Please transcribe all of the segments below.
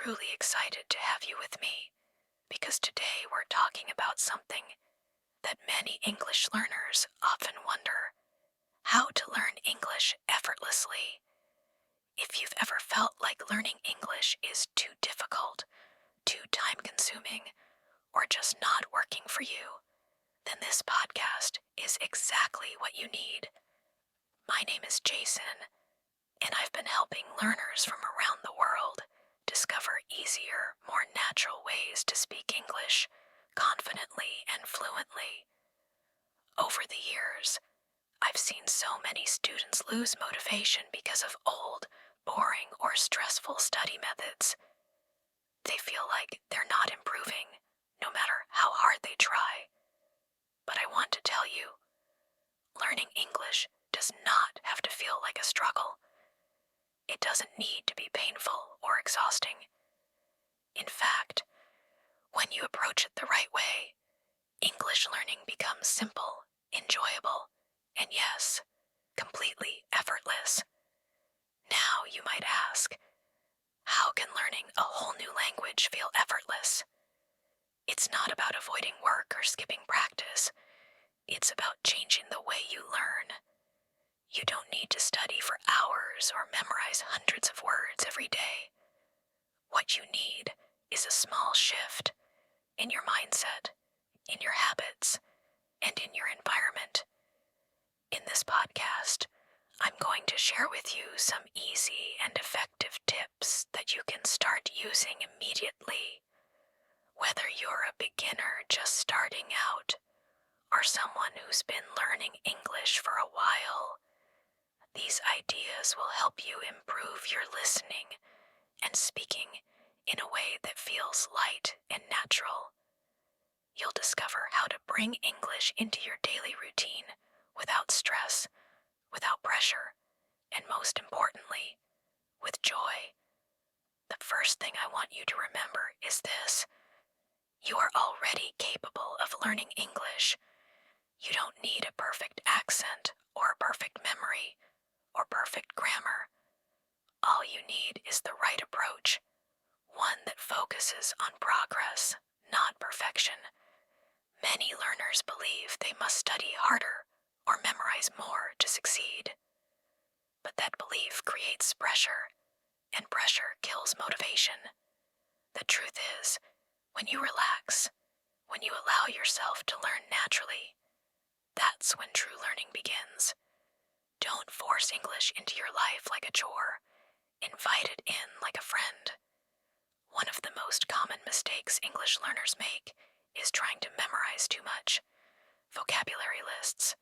truly excited to have you with me because today we're talking about something that many English learners often wonder: how to learn English effortlessly. If you've ever felt like learning English is too difficult, too time-consuming, or just not working for you, then this podcast is exactly what you need. My name is Jason, and I've been helping learners from around the world discover easier, more natural ways to speak English confidently and fluently. Over the years, I've seen so many students lose motivation because of old, boring, or stressful study methods. They feel like they're not improving, no matter how hard they try. But I want to tell you, learning English does not have to feel like a struggle. It doesn't need to be painful or exhausting. In fact, when you approach it the right way, English learning becomes simple, enjoyable, and yes, completely effortless. Now you might ask, how can learning a whole new language feel effortless? It's not about avoiding work or skipping practice. It's about changing the way you learn. You don't need to study for hours or memorize hundreds of words every day. What you need is a small shift in your mindset, in your habits, and in your environment. In this podcast, I'm going to share with you some easy and effective tips that you can start using immediately. Whether you're a beginner just starting out, or someone who's been learning English for a while, these ideas will help you improve your listening and speaking in a way that feels light and natural. You'll discover how to bring English into your daily routine without stress, without pressure, and most importantly, with joy. The first thing I want you to remember is this: you are already capable of learning English. You don't need a perfect accent or a perfect memory or perfect grammar. All you need is the right approach, one that focuses on progress, not perfection. Many learners believe they must study harder or memorize more to succeed. But that belief creates pressure, and pressure kills motivation. The truth is, when you relax, when you allow yourself to learn naturally, that's when true learning begins. Don't force English into your life like a chore. Invite it in like a friend. One of the most common mistakes English learners make is trying to memorize too much. Vocabulary lists,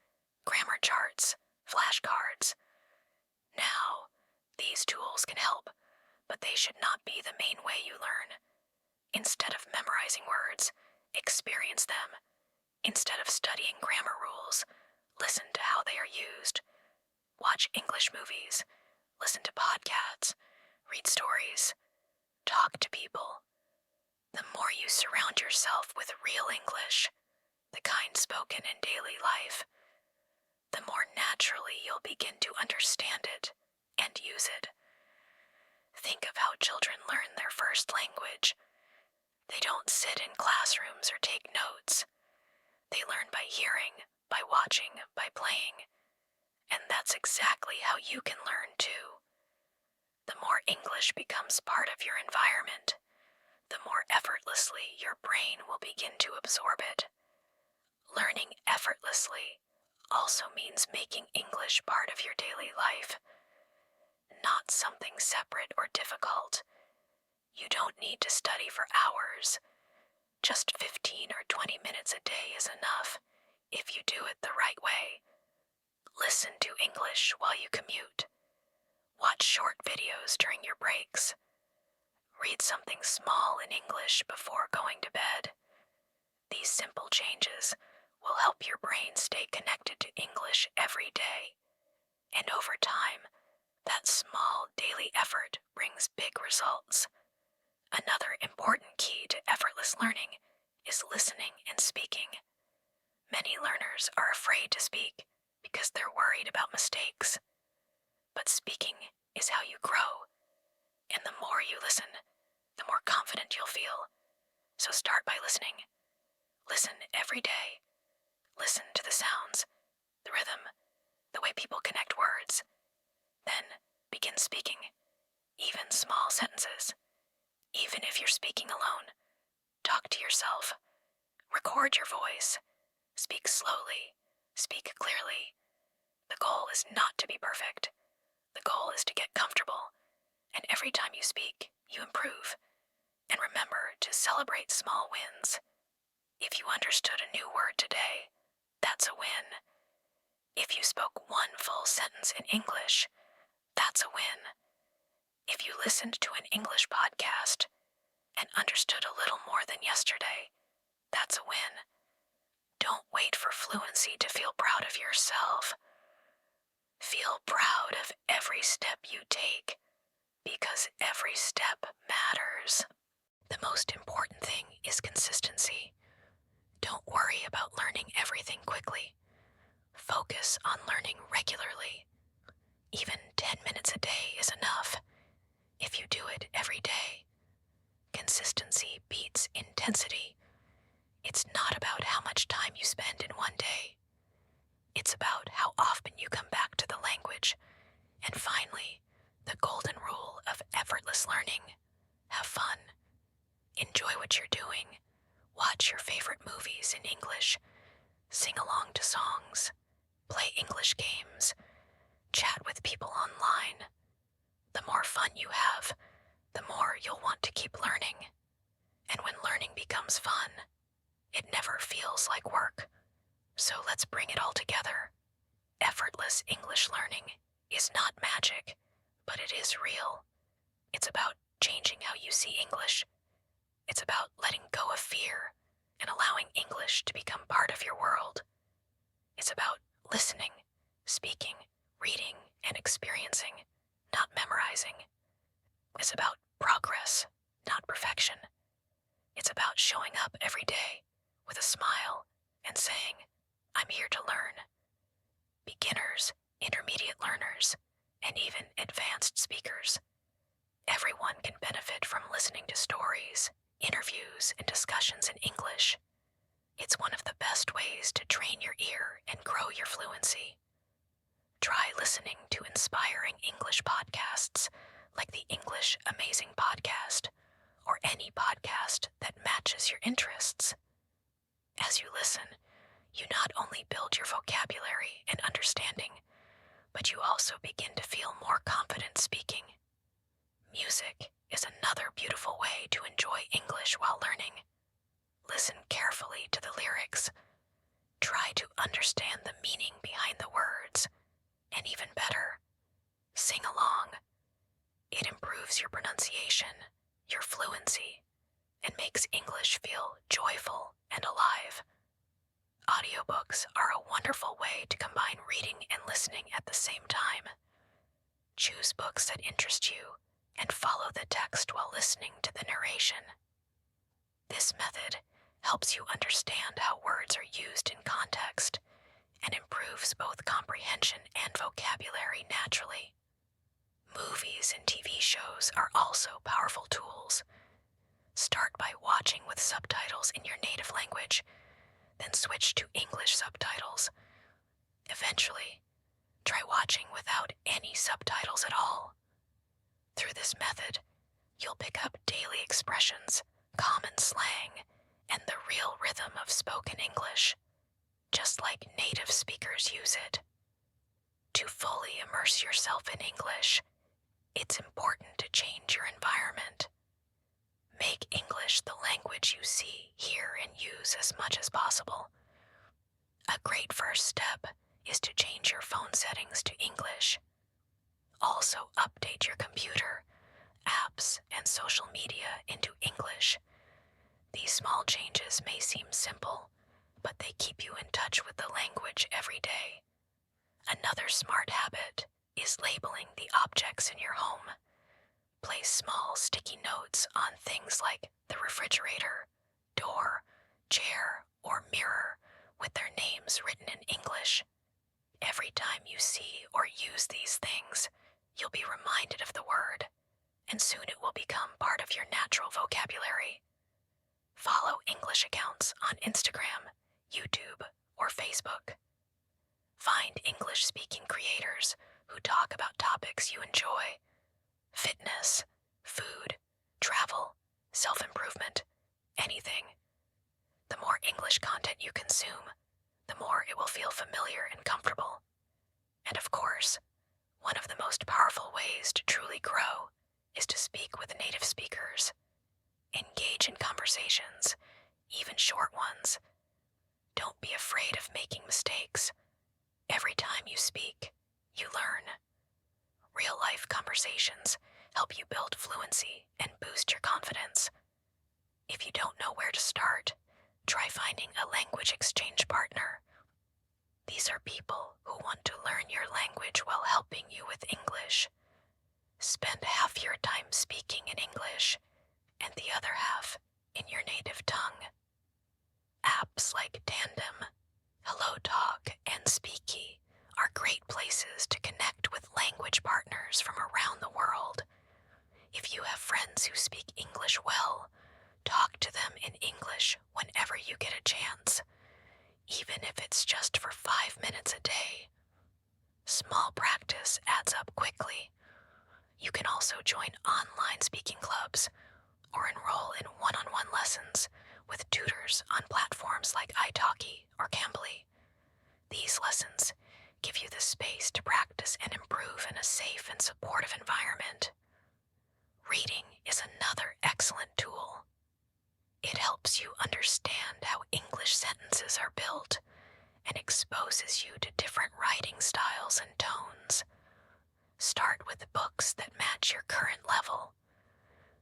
grammar charts, flashcards. Now, these tools can help, but they should not be the main way you learn. Instead of memorizing words, experience them. Instead of studying grammar rules, listen to how they are used. Watch English movies, listen to podcasts, read stories, talk to people. The more you surround yourself with real English, the kind spoken in daily life, the more naturally you'll begin to understand it and use it. Think of how children learn their first language. They don't sit in classrooms or take notes. They learn by hearing, by watching, by playing. And that's exactly how you can learn too. The more English becomes part of your environment, the more effortlessly your brain will begin to absorb it. Learning effortlessly also means making English part of your daily life, not something separate or difficult. You don't need to study for hours. Just 15 or 20 minutes a day is enough if you do it the right way. Listen to English while you commute. Watch short videos during your breaks. Read something small in English before going to bed. These simple changes will help your brain stay connected to English every day. And over time, that small daily effort brings big results. Another important key to effortless learning is listening and speaking. Many learners are afraid to speak because they're worried about mistakes. But speaking is how you grow, and the more you listen, the the more confident you'll feel. So start by listening. Listen every day. Listen to the sounds, the rhythm, the way people connect words. Then begin speaking, even small sentences. Even if you're speaking alone, talk to yourself. Record your voice. Speak slowly. Speak clearly. The goal is not to be perfect. The goal is to get comfortable. And every time you speak, you improve. And remember to celebrate small wins. If you understood a new word today, that's a win. If you spoke one full sentence in English, that's a win. If you listened to an English podcast and understood a little more than yesterday, that's a win. Don't wait for fluency to feel proud of yourself. Feel proud of every step you take, because every step matters. The most important thing is consistency. Don't worry about learning everything quickly. Focus on learning regularly. Even 10 minutes a day is enough. If you do it every day, consistency beats intensity. It's not about how much time you spend in one day. It's about how often you come back to the language. And finally, the golden rule of effortless learning. Have fun. Enjoy what you're doing. Watch your favorite movies in English. Sing along to songs. Play English games. Chat with people online. The more fun you have, the more you'll want to keep learning. And when learning becomes fun, it never feels like work. So let's bring it all together. Effortless English learning is not magic, but it is real. It's about changing how you see English. It's about letting go of fear and allowing English to become part of your world. It's about listening, speaking, reading, and experiencing, not memorizing. It's about progress, not perfection. It's about showing up every day with a smile and saying, I'm here to learn. Beginners, intermediate learners, and even advanced speakers. Everyone can benefit from listening to stories, interviews, and discussions in English. It's one of the best ways to train your ear and grow your fluency. Try listening to inspiring English podcasts like the English Amazing Podcast or any podcast that matches your interests. As you listen, you not only build your vocabulary and understanding, but you also begin to feel more confident speaking. Music is another beautiful way to enjoy English while learning. Listen carefully to the lyrics. Try to understand the meaning behind the words. And even better, sing along. It improves your pronunciation, your fluency, and makes English feel joyful and alive. Audiobooks are a wonderful way to combine reading and listening at the same time. Choose books that interest you and follow the text while listening to the narration. This method helps you understand how words are used in context and improves both comprehension and vocabulary naturally. Movies and TV shows are also powerful tools. Start by watching with subtitles in your native language, then switch to English subtitles. Eventually, try watching without any subtitles at all. Through this method, you'll pick up daily expressions, common slang, and the real rhythm of spoken English, just like native speakers use it. To fully immerse yourself in English, it's important to change your environment. Make English the language you see, hear, and use as much as possible. A great first step is to change your phone settings to English. Also update your computer, apps, and social media into English. These small changes may seem simple, but they keep you in touch with the language every day. Another smart habit is labeling the objects in your home. Place small sticky notes on things like the refrigerator, door, chair, or mirror with their names written in English. Every time you see or use these things, you'll be reminded of the word, and soon it will become part of your natural vocabulary. Follow English accounts on Instagram, YouTube, or Facebook. Find English-speaking creators who talk about topics you enjoy: fitness, food, travel, self-improvement, anything. The more English content you consume, the more it will feel familiar and comfortable. And of course, one of the most powerful ways to truly grow is to speak with native speakers. Engage in conversations, even short ones. Don't be afraid of making mistakes. Every time you speak, you learn. Real-life conversations help you build fluency and boost your confidence. If you don't know where to start, try finding a language exchange partner. These are people who want to learn your language while helping you with English. Spend half your time speaking in English and the other half in your native tongue. Apps like Tandem, HelloTalk, and Speaky are great places to connect with language partners from around the world. If you have friends who speak English well, talk to them in English whenever you get a chance, even if it's just for 5 minutes a day. Small practice adds up quickly. You can also join online speaking clubs or enroll in one-on-one lessons with tutors on platforms like italki or Cambly. These lessons give you the space to practice and improve in a safe and supportive environment. Reading is another excellent tool. It helps you understand how English sentences are built and exposes you to different writing styles and tones. Start with books that match your current level.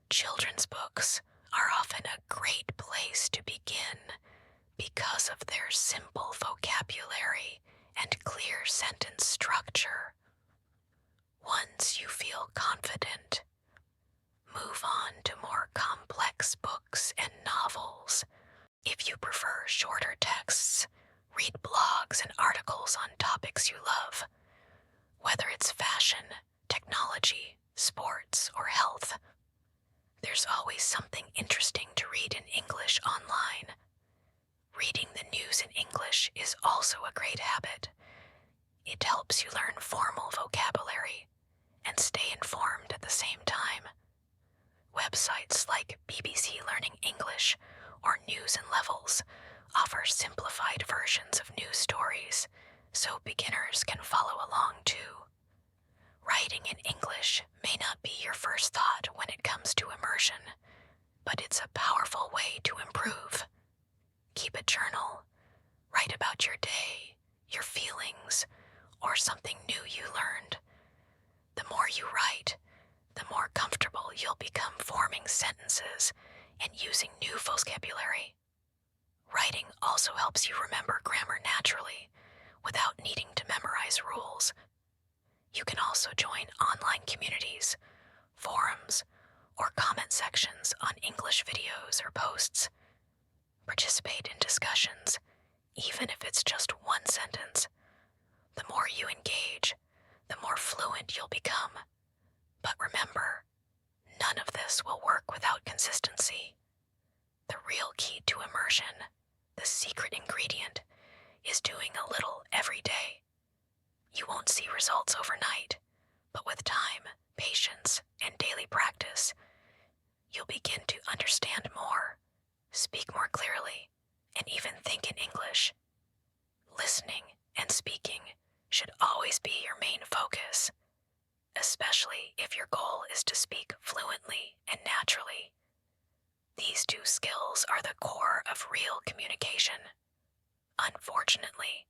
Children's books are often a great place to begin because of their simple vocabulary and clear sentence structure. Once you feel confident, move on to more complex books and novels. If you prefer shorter texts, read blogs and articles on topics you love. Whether it's fashion, technology, sports, or health, there's always something interesting to read in English online. Reading the news in English is also a great habit. It helps you learn formal vocabulary and stay informed at the same time. Websites like BBC Learning English or News and Levels offer simplified versions of news stories, so beginners can follow along too. Writing in English may not be your first thought when it comes to immersion, but it's a powerful way to improve. Keep a journal. Write about your day, your feelings, or something new you learned. The more you write, the more comfortable you'll become forming sentences and using new vocabulary. Writing also helps you remember grammar naturally, without needing to memorize rules. You can also join online communities, forums, or comment sections on English videos or posts. Participate in discussions, even if it's just one sentence. The more you engage, the more fluent you'll become. But remember, none of this will work without consistency. The real key to immersion, the secret ingredient, is doing a little every day. You won't see results overnight, but with time, patience, and daily practice, you'll begin to understand more, speak more clearly, and even think in English. Listening and speaking should always be your main focus, especially if your goal is to speak fluently and naturally. These two skills are the core of real communication. Unfortunately,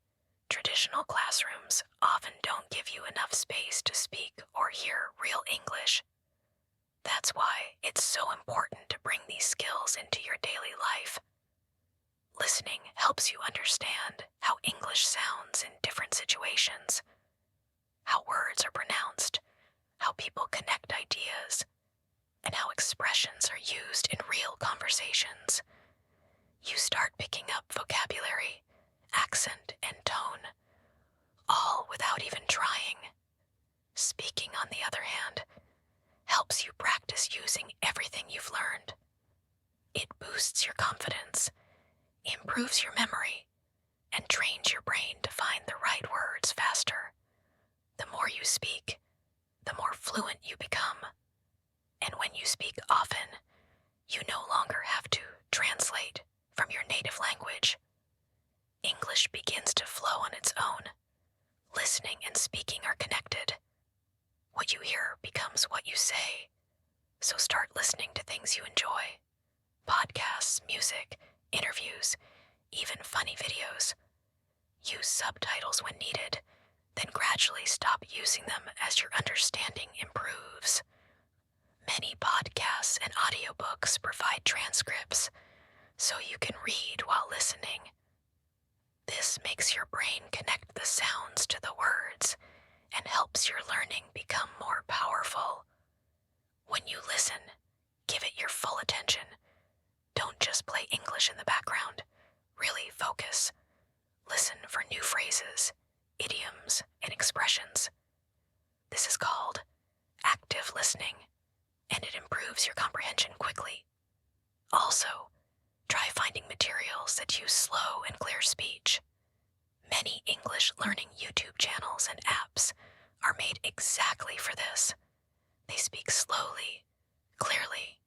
traditional classrooms often don't give you enough space to speak or hear real English. That's why it's so important to bring these skills into your daily life. Listening helps you understand how English sounds in different situations, how words are pronounced, how people connect ideas, and how expressions are used in real conversations. You start picking up vocabulary, accent, and tone, all without even trying. Speaking, on the other hand, helps you practice using everything you've learned. It boosts your confidence, improves your memory, and trains your brain to find the right words faster. The more you speak, the more fluent you become. And when you speak often, you no longer have to translate from your native language. English begins to flow on its own. Listening and speaking are connected. What you hear becomes what you say. So start listening to things you enjoy. Podcasts, music, interviews, even funny videos. Use subtitles when needed, then gradually stop using them as your understanding improves. Many podcasts and audiobooks provide transcripts, so you can read while listening. This makes your brain connect the sounds to the words and helps your learning become more powerful. When you listen, give it your full attention. Don't just play English in the background. Really focus. Listen for new phrases, idioms, and expressions. This is called active listening, and it improves your comprehension quickly. Also, try finding materials that use slow and clear speech. Many English learning YouTube channels and apps are made exactly for this. They speak slowly, clearly,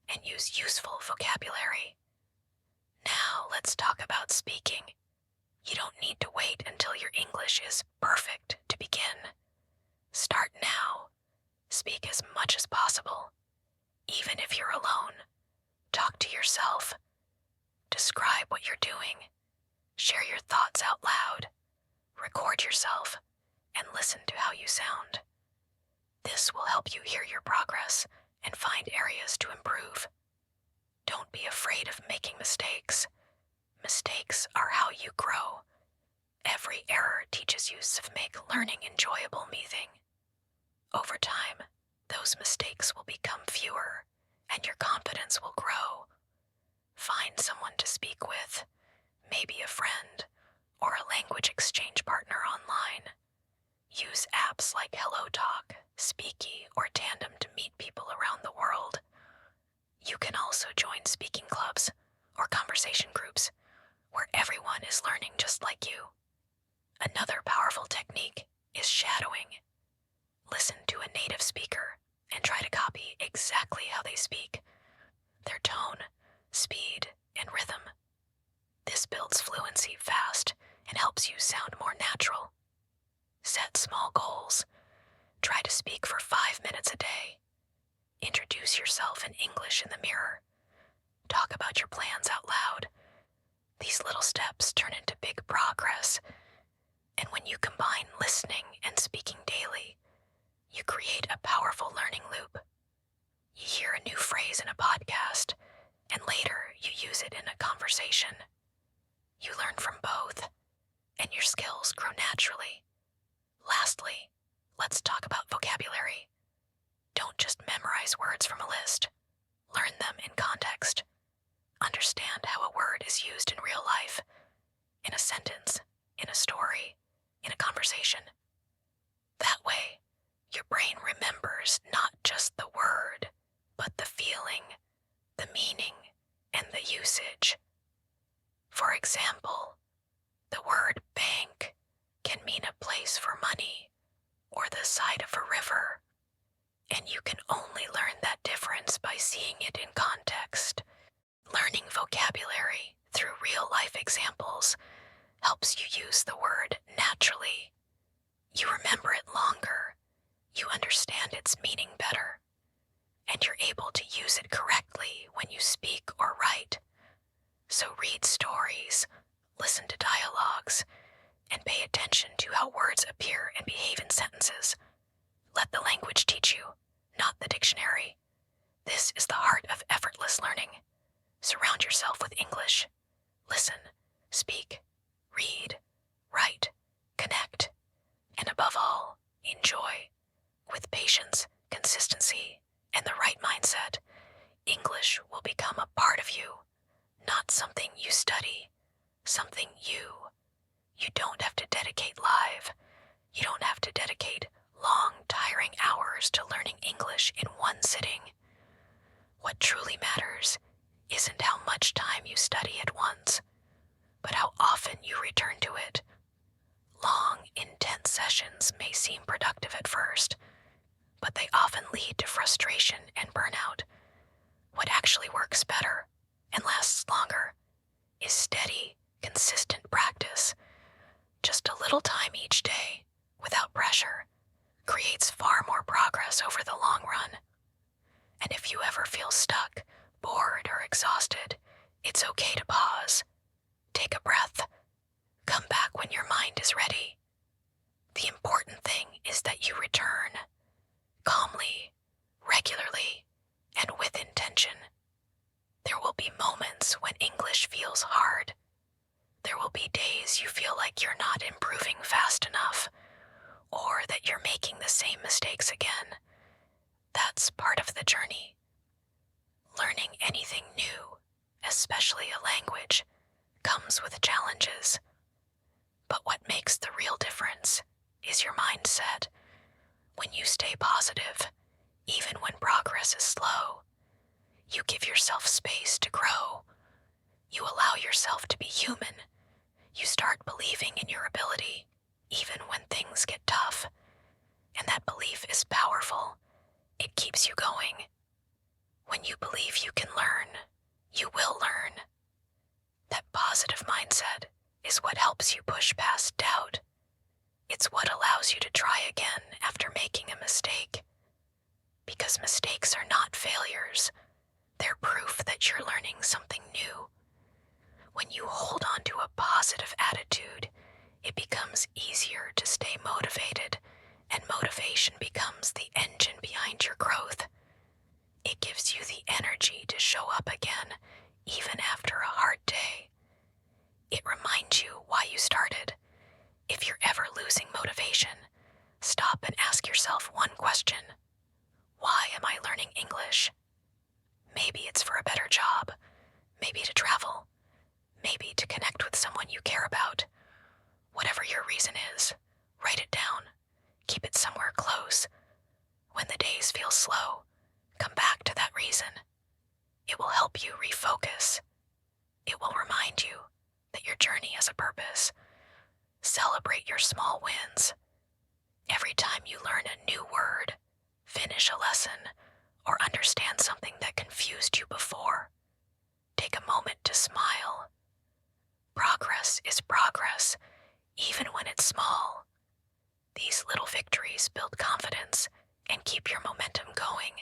and use useful vocabulary. Now let's talk about speaking. You don't need to wait until your English is perfect to begin. Start now. Speak as much as possible. Even if you're alone, talk to yourself. Describe what you're doing. Share your thoughts out loud. Record yourself and listen to how you sound. This will help you hear your progress and find areas to improve. Don't be afraid of making mistakes. Mistakes are how you grow. Every error teaches you to make learning enjoyable. Over time, those mistakes will become fewer and your confidence will grow. Find someone to speak with, maybe a friend or a language exchange partner online. Use apps like HelloTalk, Speaky, or Tandem to meet people around the world. You can also join speaking clubs or conversation groups where everyone is learning just like you. Another powerful technique is shadowing. Listen to a native speaker and try to copy exactly how they speak, their tone, speed, and rhythm. This builds fluency fast and helps you sound more natural. Set small goals. Try to speak for 5 minutes a day. Introduce yourself in English in the mirror. Talk about your plans out loud. These little steps turn into big progress. And when you combine listening and speaking daily, you create a powerful learning loop. You hear a new phrase in a podcast, and later you use it in a conversation. You learn from both, and your skills grow naturally. Lastly, let's talk about vocabulary. Don't just memorize words from a list. Learn them in context. Understand how a word is used in real life, in a sentence, in a story, in a conversation. That way, your brain remembers not just the word, but the feeling, the meaning, and the usage. For example, the word bank can mean a place for money or the side of a river, and you can only learn that difference by seeing it in context. Learning vocabulary through real-life examples helps you use the word naturally. You remember it longer, you understand its meaning better, and you're able to use it correctly when you speak or write. So read stories, listen to dialogues, and pay attention to how words appear and behave in sentences. Let the language teach you, not the dictionary. This is the heart of effortless learning. Surround yourself with English. Listen, speak, read, write, connect, and above all, enjoy. With patience, consistency, and the right mindset, English will become a part of you, not something you study, something you. You don't have to dedicate live. You don't have to dedicate long, tiring hours to learning English in one sitting. What truly matters isn't how much time you study at once, but how often you return to it. Long, intense sessions may seem productive at first, but they often lead to frustration and burnout. What actually works better and lasts longer is steady, consistent practice. Just a little time each day, without pressure, creates far more progress over the long run. And if you ever feel stuck, bored, or exhausted, it's okay to pause. Take a breath. Come back when your mind is ready. The important thing is that you return, calmly, regularly, and with intention. There will be moments when English feels hard. There will be days you feel like you're not improving fast enough, or that you're making the same mistakes again. That's part of the journey. Learning anything new, especially a language, comes with challenges. But what makes the real difference is your mindset. When you stay positive, even when progress is slow, you give yourself space to grow. You allow yourself to be human. You start believing in your ability, even when things get tough. And that belief is powerful. It keeps you going. When you believe you can learn, you will learn. That positive mindset is what helps you push past doubt. It's what allows you to try again after making a mistake. Because mistakes are not failures. They're proof that you're learning something new. When you hold on to a positive attitude, it becomes easier to stay motivated, and motivation becomes the engine behind your growth. It gives you the energy to show up again, even after a hard day. It reminds you why you started. If you're ever losing motivation, stop and ask yourself one question. Why am I learning English? Maybe it's for a better job, maybe to travel, maybe to connect with someone you care about. Whatever your reason is, write it down. Keep it somewhere close. When the days feel slow, come back to that reason. It will help you refocus. It will remind you that your journey has a purpose. Celebrate your small wins. Every time you learn a new word, finish a lesson, or understand something that confused you before, take a moment to smile. Progress is progress, even when it's small. These little victories build confidence and keep your momentum going.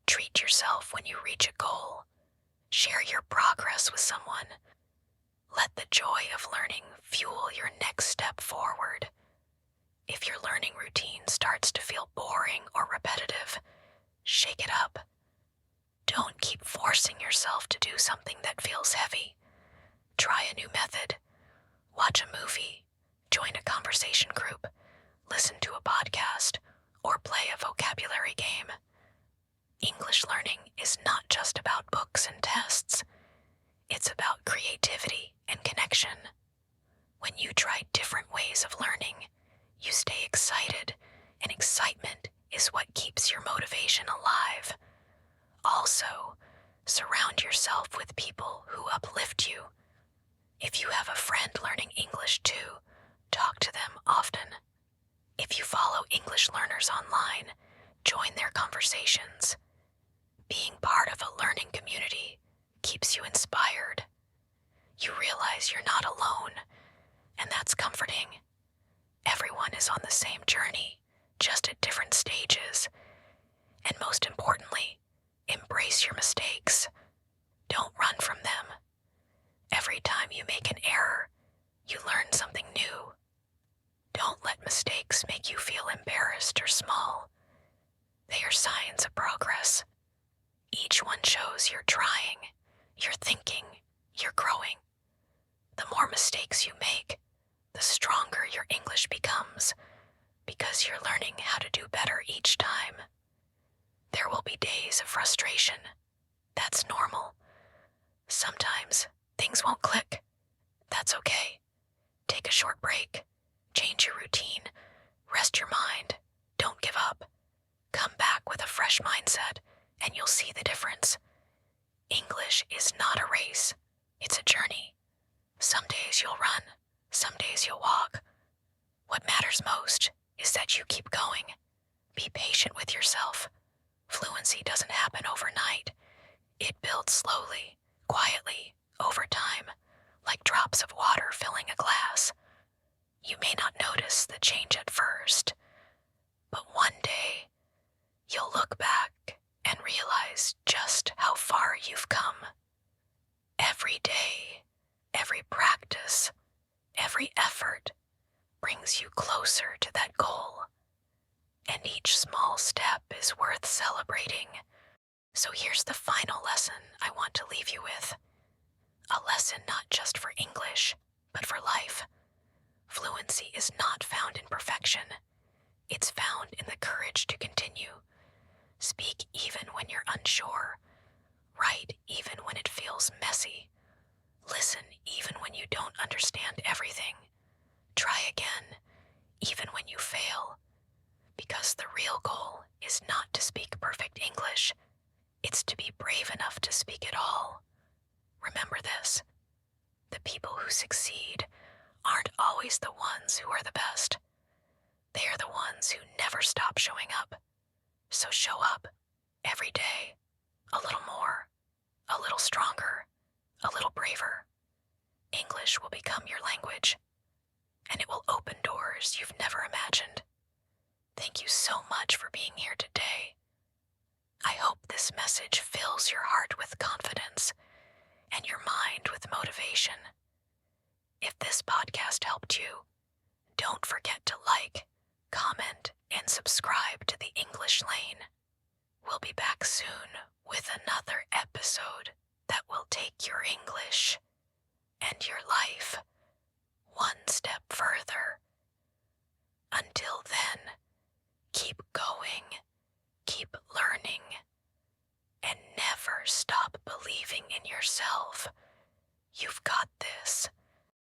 Treat yourself when you reach a goal. Share your progress with someone. Let the joy of learning fuel your next step forward. If your learning routine starts to feel boring or repetitive, shake it up. Don't keep forcing yourself to do something that feels heavy. Try a new method. Watch a movie. Join a conversation group. Listen to a podcast, or play a vocabulary game. English learning is not just about books and tests. It's about creativity and connection. When you try different ways of learning, you stay excited, and excitement is what keeps your motivation alive. Also, surround yourself with people who uplift you. If you have a friend learning English too, talk to them often. If you follow English learners online, join their conversations. Being part of a learning community keeps you inspired. You realize you're not alone, and that's comforting. Everyone is on the same journey, just at different stages. And most importantly, embrace your mistakes. Don't run from them. Every time you make an error, you learn something new. Don't let mistakes make you feel embarrassed or small. They are signs of progress. Each one shows you're trying, you're thinking, you're growing. The more mistakes you make, the stronger your English becomes, because you're learning how to do better each time. There will be days of frustration. That's normal. Sometimes things won't click. That's okay. Take a short break. Change your routine. Rest your mind. Don't give up. Come back with a fresh mindset, and you'll see the difference. English English is not a race, it's a journey. Some days you'll run, some days you'll walk. What matters most is that you keep going. Be patient with yourself. Fluency doesn't happen overnight. It builds slowly, quietly, over time, like drops of water filling a glass. You may not notice the change at first, but one day you'll look back and realize just how far you've come. Every day, every practice, every effort brings you closer to that goal, and each small step is worth celebrating. So here's the final lesson I want to leave you with. A lesson not just for English, but for life. Fluency is not found in perfection. It's found in the courage to continue. Speak even when you're unsure. Write even when it feels messy. Listen even when you don't understand everything. Try again, even when you fail. Because the real goal is not to speak perfect English. It's to be brave enough to speak it all. Remember this: the people who succeed aren't always the ones who are the best. They are the ones who never stop showing up. So show up every day, a little more, a little stronger, a little braver. English will become your language, and it will open doors you've never imagined. Thank you so much for being here today. I hope this message fills your heart with confidence and your mind with motivation. If this podcast helped you, don't forget to like, comment, and subscribe to the English Lane. We'll be back soon with another episode that will take your English and your life one step further. Until then, keep